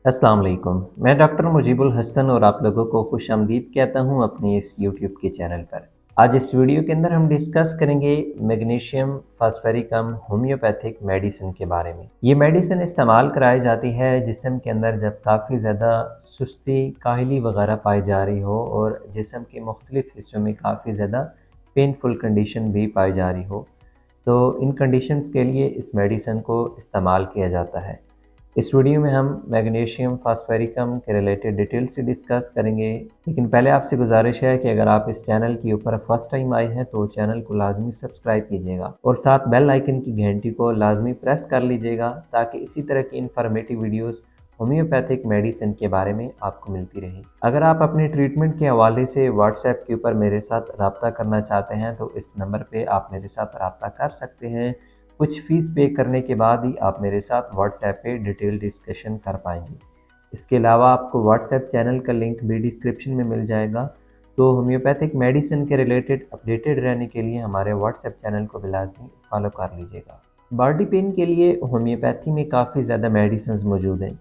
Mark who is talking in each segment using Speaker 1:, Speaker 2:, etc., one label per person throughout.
Speaker 1: अस्सलाम वालेकुम। मैं डॉक्टर मुजीबुल हसन और आप लोगों को खुशामदीद कहता हूँ अपने इस यूट्यूब के चैनल पर। आज इस वीडियो के अंदर हम डिस्कस करेंगे मैग्नीशियम फास्फेरिकम होम्योपैथिक मेडिसिन के बारे में। ये मेडिसिन इस्तेमाल कराई जाती है जिस्म के अंदर जब काफ़ी ज़्यादा सुस्ती, काहली वगैरह पाई जा रही हो और जिस्म के मुख्तलिफ हिस्सों में काफ़ी ज़्यादा पेनफुल कंडीशन भी पाई जा रही हो। तो इन कंडीशंस के लिए इस मेडिसिन को इस्तेमाल किया जाता है। इस वीडियो में हम मैग्नीशियम फास्फेरिकम के रिलेटेड डिटेल से डिस्कस करेंगे, लेकिन पहले आपसे गुजारिश है कि अगर आप इस चैनल के ऊपर फर्स्ट टाइम आए हैं तो चैनल को लाजमी सब्सक्राइब कीजिएगा और साथ बेल आइकन की घंटी को लाजमी प्रेस कर लीजिएगा ताकि इसी तरह की इंफॉर्मेटिव वीडियोस होम्योपैथिक मेडिसिन के बारे में आपको मिलती रहे। अगर आप अपने ट्रीटमेंट के हवाले से व्हाट्सएप के ऊपर मेरे साथ रब्ता करना चाहते हैं तो इस नंबर पर आप मेरे साथ रब्ता कर सकते हैं। कुछ फ़ीस पे करने के बाद ही आप मेरे साथ व्हाट्सएप पे डिटेल डिस्कशन कर पाएंगे। इसके अलावा आपको व्हाट्सएप चैनल का लिंक भी डिस्क्रिप्शन में मिल जाएगा। तो होम्योपैथिक मेडिसिन के रिलेटेड अपडेटेड रहने के लिए हमारे व्हाट्सएप चैनल को भी लाजमी फॉलो कर लीजिएगा। बॉडी पेन के लिए होम्योपैथी में काफ़ी ज़्यादा मेडिसिन मौजूद हैं,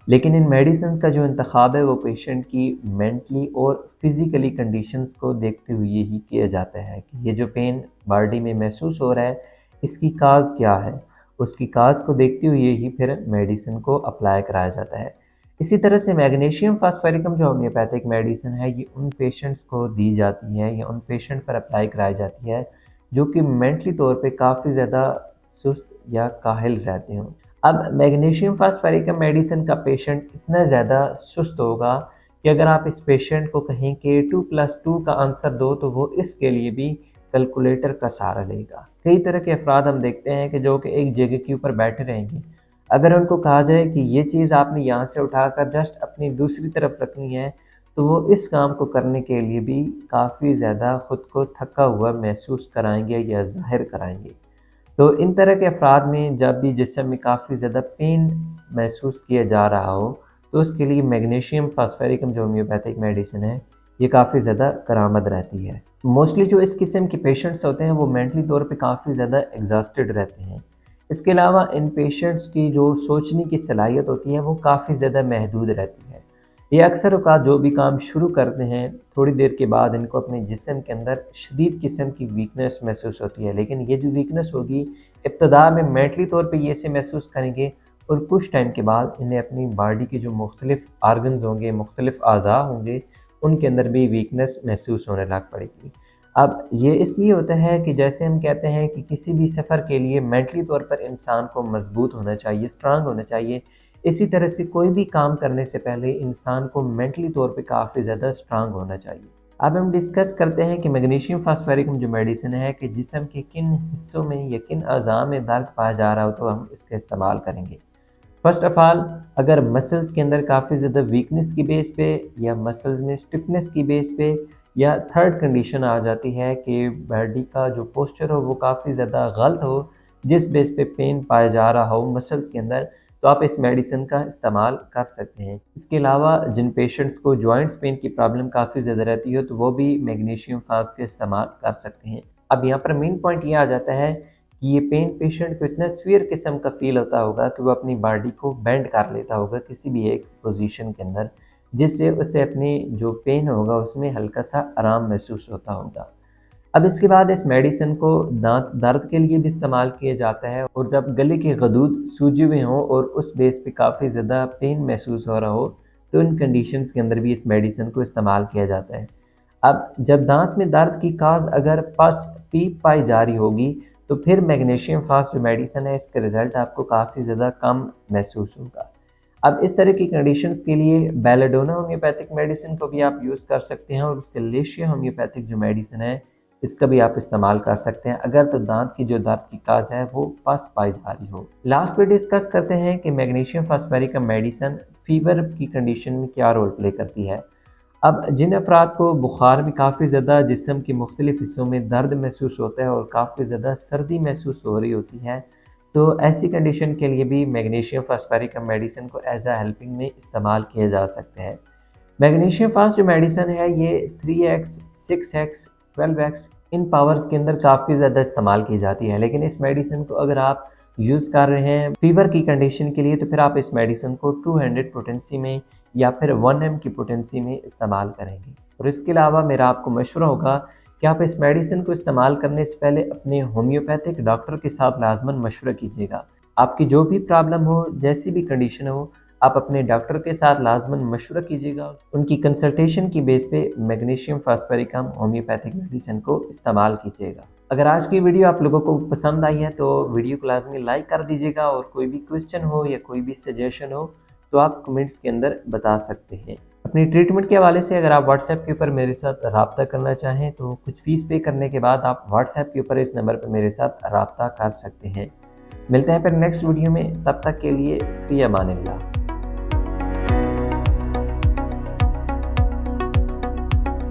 Speaker 1: लेकिन इन मेडिसिन का जो इंतखाब है वो पेशेंट की मेंटली और फिज़िकली कंडीशंस को देखते हुए ही किया जाता है कि ये जो पेन बॉडी में महसूस हो रहा है इसकी काज़ क्या है। उसकी काज़ को देखते हुए ही फिर मेडिसिन को अप्लाई कराया जाता है। इसी तरह से मैग्नीशियम फास्फेरिकम जो होम्योपैथिक मेडिसिन है ये उन पेशेंट्स को दी जाती है या उन पेशेंट पर अप्लाई कराई जाती है जो कि मेंटली तौर पे काफ़ी ज़्यादा सुस्त या काहिल रहते हों। अब मैग्नीशियम फास्फेरिकम मेडिसिन का पेशेंट इतना ज़्यादा सुस्त होगा कि अगर आप इस पेशेंट को कहें कि 2+2 का आंसर दो तो वो इसके लिए भी कैलकुलेटर का सहारा लेगा। कई तरह के अफराद हम देखते हैं कि जो कि एक जगह के ऊपर बैठे रहेंगे। अगर उनको कहा जाए कि ये चीज़ आपने यहाँ से उठाकर जस्ट अपनी दूसरी तरफ रखनी है, तो वो इस काम को करने के लिए भी काफ़ी ज़्यादा खुद को थका हुआ महसूस कराएँगे या ज़ाहिर कराएँगे। तो इन तरह के अफ़राद में जब भी जिस्म में काफ़ी ज़्यादा पेन महसूस किया जा रहा हो, तो उसके लिए मैग्नीशियम फास्फेरिकम जो होम्योपैथिक मेडिसिन है, ये काफ़ी ज़्यादा करामद रहती है। मोस्टली जो इस किस्म के पेशेंट्स होते हैं, वो मेंटली तौर पे काफ़ी ज़्यादा एग्ज़ॉस्टेड रहते हैं। इसके अलावा इन पेशेंट्स की जो सोचने की सलाहियत होती है, वो काफ़ी ज़्यादा महदूद रहती है। ये अक्सर औक़ात जो भी काम शुरू करते हैं, थोड़ी देर के बाद इनको अपने जिस्म के अंदर शदीद किस्म की वीकनेस महसूस होती है। लेकिन ये जो वीकनेस होगी, इब्तिदा में मेंटली तौर पे ये ऐसे महसूस करेंगे और कुछ टाइम के बाद इन्हें अपनी बॉडी के जो मुख्तलिफ़ ऑर्गन्स होंगे, मुख्तलिफ़ अज़ा होंगे, उनके अंदर भी वीकनेस महसूस होने लग पड़ेगी। अब ये इसलिए होता है कि जैसे हम कहते हैं कि किसी भी सफ़र के लिए मेंटली तौर पर इंसान को मज़बूत होना चाहिए, स्ट्रांग होना चाहिए। इसी तरह से कोई भी काम करने से पहले इंसान को मेंटली तौर पे काफ़ी ज़्यादा स्ट्रांग होना चाहिए। अब हम डिस्कस करते हैं कि मैग्नीशियम फास्फेरिकम जो मेडिसिन है कि जिस्म के किन हिस्सों में या किन अज़ा में दर्द पाया जा रहा हो तो हम इसका इस्तेमाल करेंगे। फ़र्स्ट ऑफ़ ऑल, अगर मसल्स के अंदर काफ़ी ज़्यादा वीकनेस की बेस पे या मसल्स में स्टिफनेस की बेस पे या थर्ड कंडीशन आ जाती है कि बॉडी का जो पोस्चर हो वो काफ़ी ज़्यादा गलत हो, जिस बेस पे पेन पाया जा रहा हो मसल्स के अंदर, तो आप इस मेडिसिन का इस्तेमाल कर सकते हैं। इसके अलावा जिन पेशेंट्स को जॉइंट्स पेन की प्रॉब्लम काफ़ी ज़्यादा रहती हो तो वो भी मैग्नीशियम फास्ट का इस्तेमाल कर सकते हैं। अब यहाँ पर मेन पॉइंट ये आ जाता है कि ये पेन पेशेंट को इतना सीवियर किस्म का फ़ील होता होगा कि वो अपनी बॉडी को बेंड कर लेता होगा किसी भी एक पोजीशन के अंदर, जिससे उसे अपनी जो पेन होगा उसमें हल्का-सा आराम महसूस होता होगा। अब इसके बाद इस मेडिसिन को दाँत दर्द के लिए भी इस्तेमाल किया जाता है और जब गले के गदूद सूजे हुए हों और उस बेस पे काफ़ी ज़्यादा पेन महसूस हो रहा हो, तो इन कंडीशंस के अंदर भी इस मेडिसिन को इस्तेमाल किया जाता है। अब जब दाँत में दर्द की काज़ अगर पस पीप पाई जा रही होगी, तो फिर मैग्नीशियम फास्ट जो मेडिसिन है इसका रिज़ल्ट आपको काफ़ी ज़्यादा कम महसूस होगा। अब इस तरह की कंडीशंस के लिए बेलाडोना होम्योपैथिक मेडिसिन को भी आप यूज़ कर सकते हैं और सिलेशिया होम्योपैथिक जो मेडिसिन है इसका भी आप इस्तेमाल कर सकते हैं अगर तो दांत की जो दर्द की काज है वो पस पाई जा रही हो। लास्ट पे डिस्कस करते हैं कि मैग्नीशियम फास्फेरिकम मेडिसिन फीवर की कंडीशन में क्या रोल प्ले करती है। अब जिन अफराद को बुखार में काफ़ी ज़्यादा जिस्म के मुख्तलिफ हिस्सों में दर्द महसूस होता है और काफ़ी ज़्यादा सर्दी महसूस हो रही होती है, तो ऐसी कंडीशन के लिए भी मैग्नीशियम फास्फेरिकम मेडिसिन को एज अ हेल्पिंग में इस्तेमाल किया जा सकता है। मैग्नीशियम फास्ट जो मेडिसिन है ये 3x, 6x, 12x इन पावर्स के अंदर काफ़ी ज़्यादा इस्तेमाल की जाती है, लेकिन इस मेडिसिन को अगर आप यूज़ कर रहे हैं फीवर की कंडीशन के लिए, तो फिर आप इस मेडिसिन को 200 पोटेंसी में या फिर 1 एम की पोटेंसी में इस्तेमाल करेंगे। और इसके अलावा मेरा आपको मशवरा होगा कि आप इस मेडिसिन को इस्तेमाल करने से पहले अपने होम्योपैथिक डॉक्टर के साथ लाजमन मशवरा कीजिएगा। आपकी जो भी प्रॉब्लम हो, जैसी भी कंडीशन हो, आप अपने डॉक्टर के साथ लाजमन मशवरा कीजिएगा। उनकी कंसल्टेशन की बेस पे मैग्नीशियम फास्फेरिकम होम्योपैथिक मेडिसिन को इस्तेमाल कीजिएगा। अगर आज की वीडियो आप लोगों को पसंद आई है तो वीडियो को लाजमी लाइक कर दीजिएगा, और कोई भी क्वेश्चन हो या कोई भी सजेशन हो तो आप कमेंट्स के अंदर बता सकते हैं। अपनी ट्रीटमेंट के हवाले से अगर आप व्हाट्सएप के ऊपर मेरे साथ रब्ता करना चाहें तो कुछ फ़ीस पे करने के बाद आप व्हाट्सएप के ऊपर इस नंबर पर मेरे साथ रब्ता कर सकते हैं। मिलते हैं फिर नेक्स्ट वीडियो में, तब तक के लिए फ़ी अमानिल्लाह।